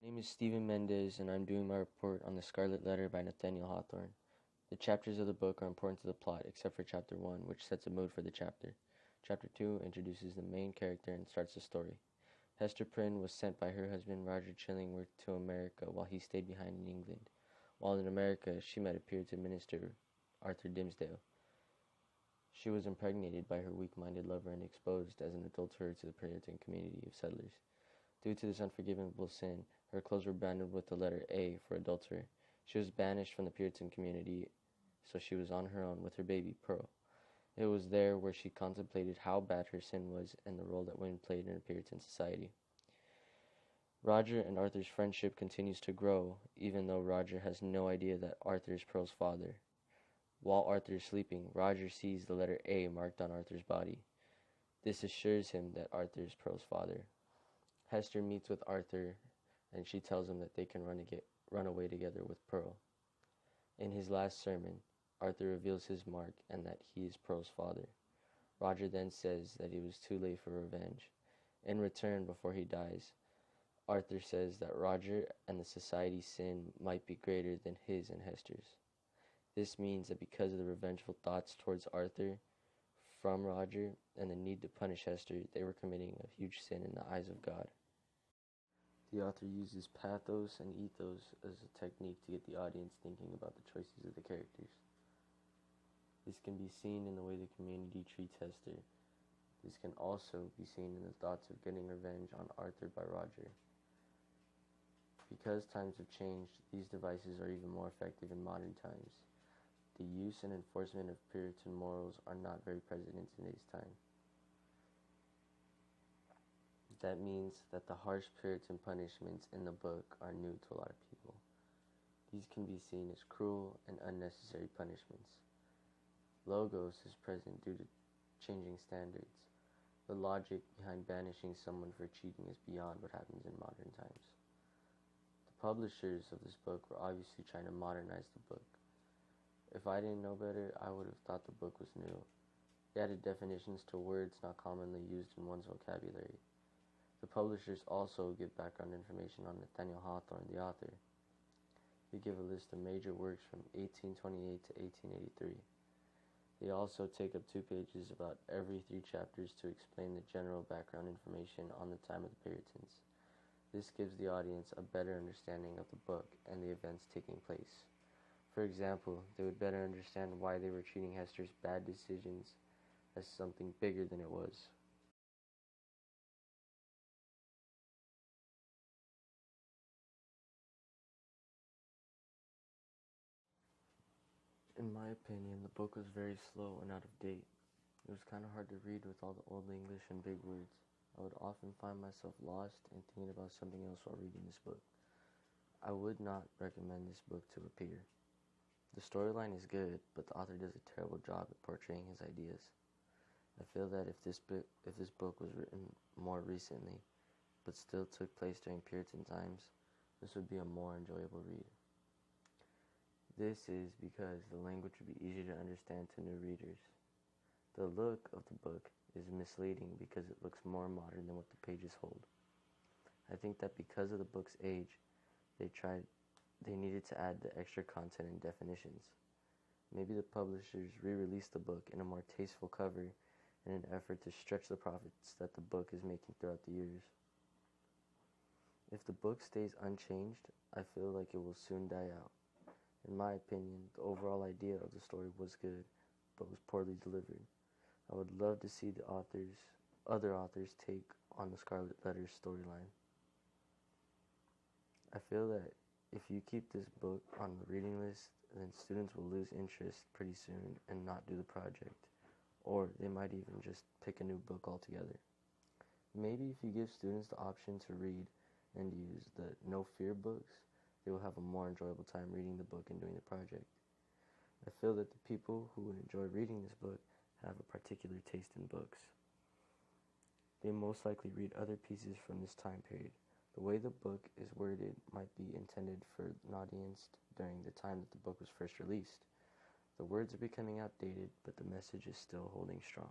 My name is Stephen Mendez, and I'm doing my report on the Scarlet Letter by Nathaniel Hawthorne. The chapters of the book are important to the plot, except for Chapter 1, which sets a mood for the chapter. Chapter 2 introduces the main character and starts the story. Hester Prynne was sent by her husband Roger Chillingworth to America while he stayed behind in England. While in America, she met Puritan minister Arthur Dimmesdale. She was impregnated by her weak-minded lover and exposed as an adulterer to the Puritan community of settlers. Due to this unforgivable sin, her clothes were branded with the letter A for adulterer. She was banished from the Puritan community, so she was on her own with her baby, Pearl. It was there where she contemplated how bad her sin was and the role that women played in a Puritan society. Roger and Arthur's friendship continues to grow, even though Roger has no idea that Arthur is Pearl's father. While Arthur is sleeping, Roger sees the letter A marked on Arthur's body. This assures him that Arthur is Pearl's father. Hester meets with Arthur, and she tells him that they can run away together with Pearl. In his last sermon, Arthur reveals his mark and that he is Pearl's father. Roger then says that he was too late for revenge. In return, before he dies, Arthur says that Roger and the society's sin might be greater than his and Hester's. This means that because of the revengeful thoughts towards Arthur from Roger and the need to punish Hester, they were committing a huge sin in the eyes of God. The author uses pathos and ethos as a technique to get the audience thinking about the choices of the characters. This can be seen in the way the community treats Hester. This can also be seen in the thoughts of getting revenge on Arthur by Roger. Because times have changed, these devices are even more effective in modern times. The use and enforcement of Puritan morals are not very present in today's time. That means that the harsh Puritan punishments in the book are new to a lot of people. These can be seen as cruel and unnecessary punishments. Logos is present due to changing standards. The logic behind banishing someone for cheating is beyond what happens in modern times. The publishers of this book were obviously trying to modernize the book. If I didn't know better, I would have thought the book was new. They added definitions to words not commonly used in one's vocabulary. The publishers also give background information on Nathaniel Hawthorne, the author. They give a list of major works from 1828 to 1883. They also take up 2 pages about every 3 chapters to explain the general background information on the time of the Puritans. This gives the audience a better understanding of the book and the events taking place. For example, they would better understand why they were treating Hester's bad decisions as something bigger than it was. In my opinion, the book was very slow and out of date. It was kind of hard to read with all the old English and big words. I would often find myself lost and thinking about something else while reading this book. I would not recommend this book to a peer. The storyline is good, but the author does a terrible job at portraying his ideas. I feel that if this book was written more recently, but still took place during Puritan times, this would be a more enjoyable read. This is because the language would be easier to understand to new readers. The look of the book is misleading because it looks more modern than what the pages hold. I think that because of the book's age, they needed to add the extra content and definitions. Maybe the publishers re-released the book in a more tasteful cover in an effort to stretch the profits that the book is making throughout the years. If the book stays unchanged, I feel like it will soon die out. In my opinion, the overall idea of the story was good, but was poorly delivered. I would love to see the other authors take on the Scarlet Letter storyline. I feel that if you keep this book on the reading list, then students will lose interest pretty soon and not do the project. Or they might even just pick a new book altogether. Maybe if you give students the option to read and use the no fear books, they will have a more enjoyable time reading the book and doing the project. I feel that the people who would enjoy reading this book have a particular taste in books. They most likely read other pieces from this time period. The way the book is worded might be intended for an audience during the time that the book was first released. The words are becoming outdated, but the message is still holding strong.